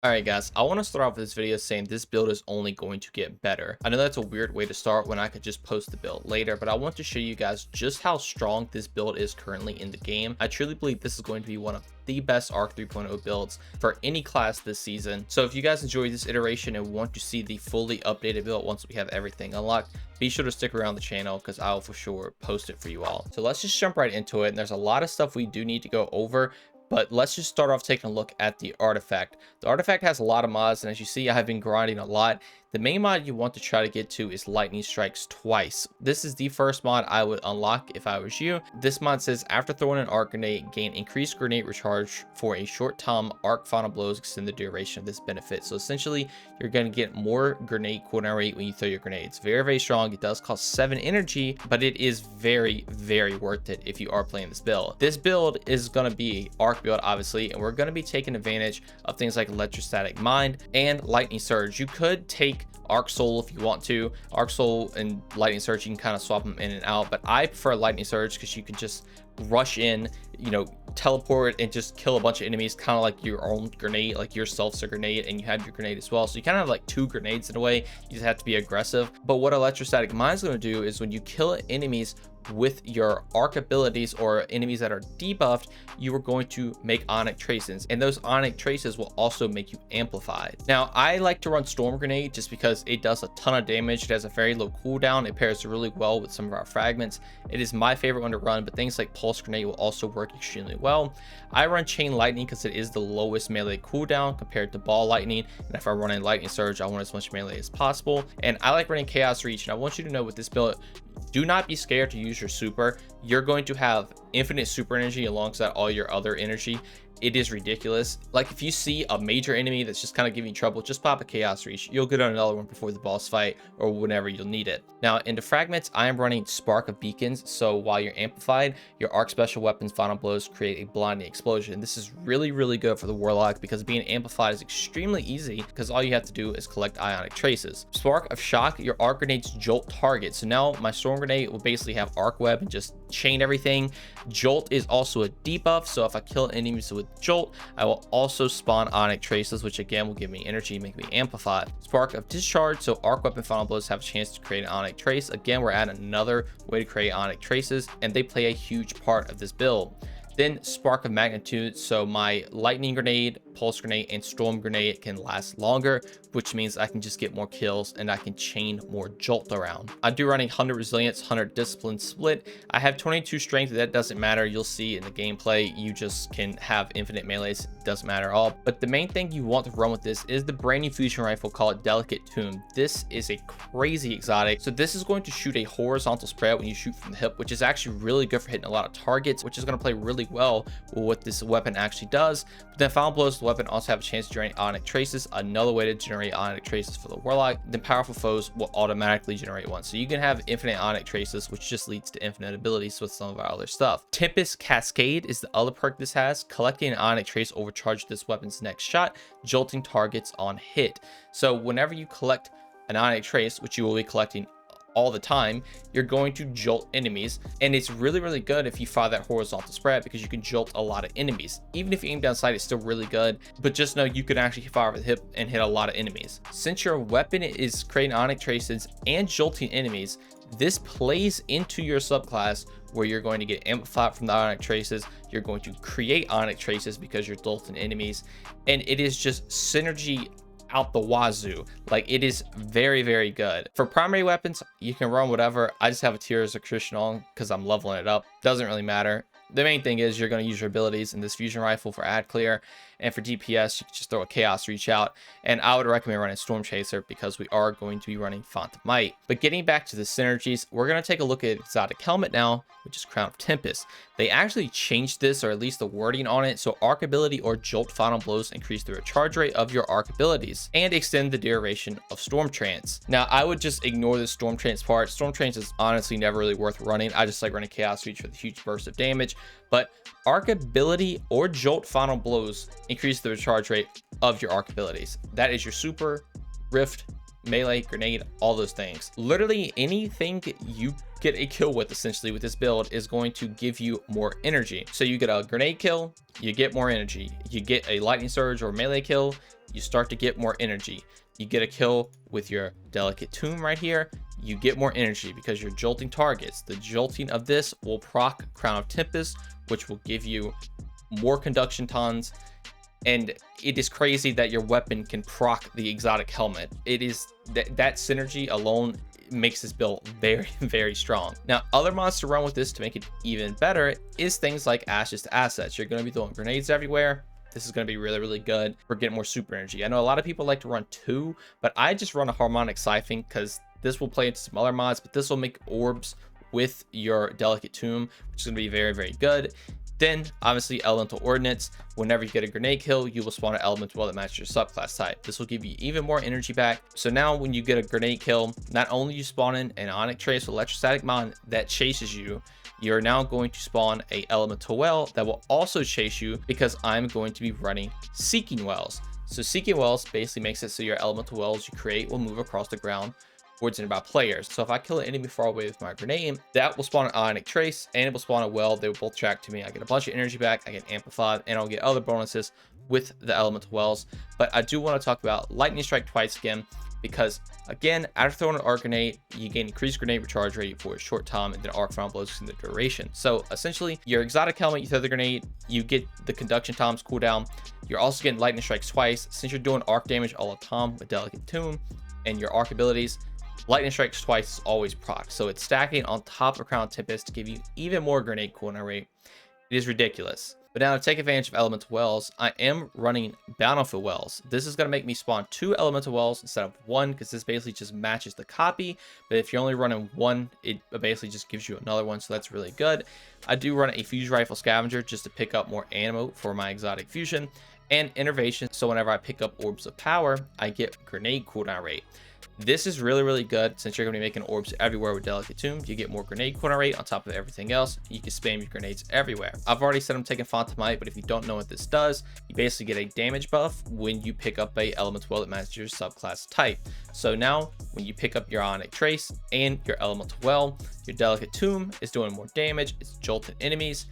Alright guys, I want to start off this video saying this build is only going to get better. I know that's a weird way to start when I could just post the build later, but I want to show you guys just how strong this build is currently in the game. I truly believe this is going to be one of the best Arc 3.0 builds for any class this season. So if you guys enjoyed this iteration and want to see the fully updated build once we have everything unlocked, be sure to stick around the channel because I'll for sure post it for you all. So let's just jump right into it. And there's a lot of stuff we do need to go over, but let's just start off taking a look at the artifact. The artifact has a lot of mods, and as you see, I have been grinding a lot. The main mod you want to try to get to is Lightning Strikes Twice. This is the first mod I would unlock if I was you. This mod says after throwing an arc grenade, gain increased grenade recharge for a short time. Arc final blows extend the duration of this benefit. So essentially, you're going to get more grenade cooldown rate when you throw your grenades. Very, very strong. It does cost 7 energy, but it is very, very worth it if you are playing this build. This build is going to be arc build, obviously, and we're going to be taking advantage of things like Electrostatic Mind and Lightning Surge. You could take Arc Soul if you want to. Arc Soul and Lightning Surge, you can kind of swap them in and out, but I prefer Lightning Surge because you can just rush in, you know, teleport and just kill a bunch of enemies, kind of like your own grenade, like yourself's a grenade and you have your grenade as well. So you kind of have like 2 grenades in a way. You just have to be aggressive. But what Electrostatic Mind is going to do is when you kill enemies with your arc abilities or enemies that are debuffed, you are going to make Onyx Traces, and those Onyx Traces will also make you amplified. Now, I like to run Storm Grenade just because it does a ton of damage. It has a very low cooldown. It pairs really well with some of our fragments. It is my favorite one to run, but things like Pulse Grenade will also work extremely well. I run Chain Lightning because it is the lowest melee cooldown compared to Ball Lightning, and if I run in Lightning Surge, I want as much melee as possible. And I like running Chaos Reach, and I want you to know with this build, do not be scared to use your super. You're going to have infinite super energy alongside all your other energy. It is ridiculous. Like if you see a major enemy that's just kind of giving you trouble, just pop a Chaos Reach. You'll get on another one before the boss fight or whenever you'll need it. Now into fragments, I am running Spark of Beacons. So while you're amplified, your arc special weapons final blows create a blinding explosion. This is really, really good for the Warlock because being amplified is extremely easy because all you have to do is collect Ionic Traces. Spark of Shock, your arc grenades jolt target. So now my Storm Grenade will basically have arc web and just chain everything. Jolt is also a debuff, so if I kill enemies with Jolt, I will also spawn Onyx Traces, which again will give me energy, make me amplified. Spark of Discharge, so arc weapon final blows have a chance to create an Onyx Trace. Again, we're adding another way to create Onyx Traces, and they play a huge part of this build. Then Spark of Magnitude, so my Lightning Grenade, Pulse Grenade, and Storm Grenade can last longer, which means I can just get more kills and I can chain more Jolt around. I do running 100 Resilience, 100 Discipline split. I have 22 Strength, that doesn't matter. You'll see in the gameplay, you just can have infinite melees, doesn't matter at all. But the main thing you want to run with this is the brand new fusion rifle called Delicate Tomb. This is a crazy exotic. So this is going to shoot a horizontal spread when you shoot from the hip, which is actually really good for hitting a lot of targets, which is going to play really well with what this weapon actually does. But then final blows of the weapon also have a chance to generate Onyx Traces, another way to generate Onyx Traces for the Warlock. Then powerful foes will automatically generate one, so you can have infinite Onyx Traces, which just leads to infinite abilities with some of our other stuff. Tempest Cascade is the other perk this has. Collecting an Onyx Trace overcharges this weapon's next shot, jolting targets on hit. So whenever you collect an Onyx Trace, which you will be collecting all the time, you're going to jolt enemies, and it's really, really good if you fire that horizontal spread because you can jolt a lot of enemies. Even if you aim down sight, it's still really good, but just know you can actually fire over the hip and hit a lot of enemies. Since your weapon is creating Onyx Traces and jolting enemies, this plays into your subclass where you're going to get amplified from the Onyx Traces. You're going to create Onyx Traces because you're jolting enemies, and it is just synergy out the wazoo. Like, it is very, very good. For primary weapons, you can run whatever. I just have a Tears of Christian on because I'm leveling it up. Doesn't really matter. The main thing is you're going to use your abilities in this fusion rifle for ad clear, and for DPS you can just throw a Chaos Reach out, and I would recommend running Storm Chaser because we are going to be running Font of Might. But getting back to the synergies, we're going to take a look at exotic helmet now, which is Crown of Tempest. They actually changed this, or at least the wording on it, so arc ability or jolt final blows increase the recharge rate of your arc abilities and extend the duration of Storm Trance. Now I would just ignore the Storm Trance part. Storm Trance is honestly never really worth running. I just like running Chaos Reach for the huge burst of damage. But arc ability or jolt final blows increase the recharge rate of your arc abilities. That is your super, rift, melee, grenade, all those things. Literally anything you get a kill with essentially with this build is going to give you more energy. So you get a grenade kill, you get more energy. You get a lightning surge or melee kill, you start to get more energy. You get a kill with your Delicate Tomb right here, you get more energy because you're jolting targets. The jolting of this will proc Crown of Tempest, which will give you more conduction tons. And it is crazy that your weapon can proc the exotic helmet. It is that synergy alone makes this build very, very strong. Now, other mods to run with this to make it even better is things like Ashes to Assets. You're going to be throwing grenades everywhere. This is going to be really, really good for getting more super energy. I know a lot of people like to run 2, but I just run a harmonic siphon because this will play into some other mods, but this will make orbs with your Delicate Tomb, which is going to be very, very good. Then, obviously, Elemental Ordnance. Whenever you get a grenade kill, you will spawn an elemental that matches your subclass type. This will give you even more energy back. So now when you get a grenade kill, not only you spawn in an Onyx Trace with Electrostatic Mod that chases you, you're now going to spawn a Elemental Well that will also chase you because I'm going to be running Seeking Wells. So Seeking Wells basically makes it so your Elemental Wells you create will move across the ground towards and about players. So if I kill an enemy far away with my grenade, that will spawn an Ionic Trace and it will spawn a well. They will both track to me. I get a bunch of energy back, I get amplified, and I'll get other bonuses with the elemental wells. But I do want to talk about Lightning Strike twice again, because again, after throwing an arc grenade, you gain increased grenade recharge rate for a short time, and then arc round blows in the duration. So essentially, your exotic helmet, you throw the grenade, you get the conduction times cooldown. You're also getting lightning strikes twice. Since you're doing arc damage all the time with Delicate Tomb and your arc abilities, lightning strikes twice is always proc. So it's stacking on top of Crown Tempest to give you even more grenade cooldown rate. It is ridiculous. But now to take advantage of elemental wells, I am running bountiful wells. This is going to make me spawn 2 elemental wells instead of 1, because this basically just matches the copy. But if you're only running 1, it basically just gives you another one, so that's really good. I do run a fusion rifle scavenger just to pick up more ammo for my exotic fusion, and innervation, so whenever I pick up orbs of power, I get grenade cooldown rate. This is really, really good since you're going to be making orbs everywhere with Delicate Tomb. You get more grenade cooldown rate on top of everything else. You can spam your grenades everywhere. I've already said I'm taking Fontamite, but if you don't know what this does, you basically get a damage buff when you pick up a elemental well that matches your subclass type. So now when you pick up your Ionic Trace and your elemental well, your Delicate Tomb is doing more damage. It's jolting enemies.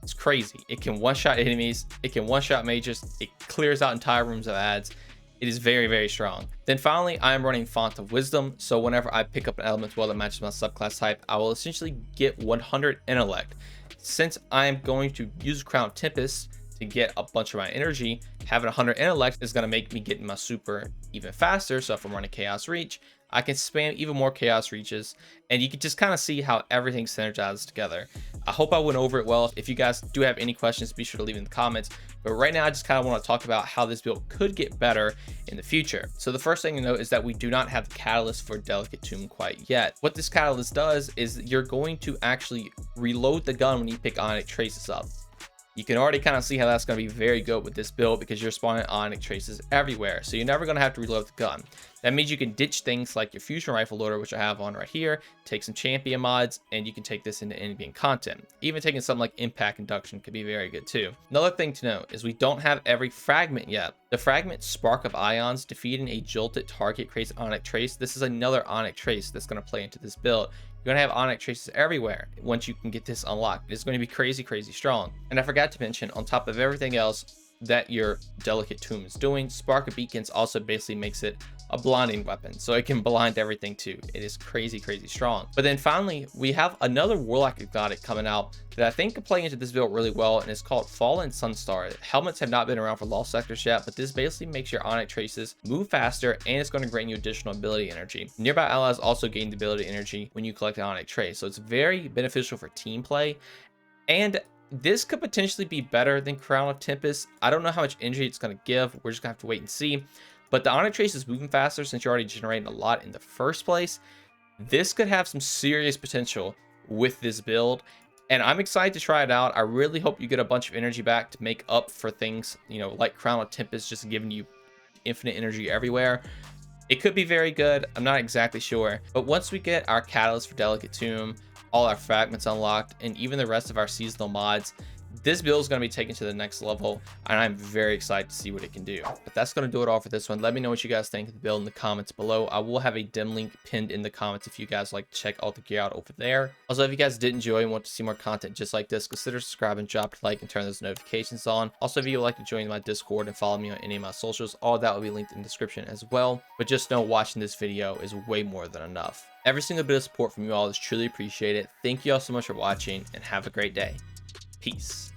It's crazy. It can one-shot enemies. It can one-shot mages. It clears out entire rooms of ads. It is very, very strong. Then finally, I am running Font of Wisdom. So whenever I pick up an elemental well that matches my subclass type, I will essentially get 100 intellect. Since I am going to use Crown Tempest to get a bunch of my energy, having 100 intellect is going to make me get my super even faster. So if I'm running Chaos Reach, I can spam even more Chaos Reaches, and you can just kind of see how everything synergizes together. I hope I went over it well. If you guys do have any questions, be sure to leave in the comments. But right now, I just kind of want to talk about how this build could get better in the future. So the first thing to note is that we do not have the catalyst for Delicate Tomb quite yet. What this catalyst does is you're going to actually reload the gun when you pick Ionic Traces up. You can already kind of see how that's going to be very good with this build because you're spawning Ionic Traces everywhere. So you're never going to have to reload the gun. That means you can ditch things like your fusion rifle loader, which I have on right here, take some champion mods, and you can take this into in-game content. Even taking something like impact induction could be very good too. Another thing to note is we don't have every fragment yet. The fragment Spark of Ions, defeating a jolted target creates Ionic Trace. This is another Ionic Trace that's going to play into this build. You're going to have Ionic Traces everywhere once you can get this unlocked. It's going to be crazy, crazy strong. And I forgot to mention, on top of everything else that your Delicate Tomb is doing, Spark of Beacons also basically makes it a blinding weapon, so it can blind everything too. It is crazy, crazy strong. But then finally, we have another Warlock exotic coming out that I think could play into this build really well, and it's called Fallen Sunstar. Helmets have not been around for Lost Sectors yet, but this basically makes your Ionic Traces move faster, and it's going to grant you additional ability energy. Nearby allies also gain the ability energy when you collect an Ionic Trace, so it's very beneficial for team play. And this could potentially be better than Crown of Tempest. I don't know how much energy it's going to give. We're just going to have to wait and see. But the Ionic Trace is moving faster since you're already generating a lot in the first place. This could have some serious potential with this build, and I'm excited to try it out. I really hope you get a bunch of energy back to make up for things, you know, like Crown of Tempest just giving you infinite energy everywhere. It could be very good. I'm not exactly sure. But once we get our catalyst for Delicate Tomb, all our fragments unlocked, and even the rest of our seasonal mods, This build is going to be taken to the next level, and I'm very excited to see what it can do. But that's going to do it all for this one. Let me know what you guys think of the build in the comments below. I will have a dim link pinned in the comments if you guys like to check all the gear out over there. Also, if you guys did enjoy and want to see more content just like this, consider subscribing, drop a like, and turn those notifications on. Also, if you would like to join my Discord and follow me on any of my socials, all of that will be linked in the description as well. But just know watching this video is way more than enough. Every single bit of support from you all is truly appreciated. Thank you all so much for watching, and have a great day. Peace.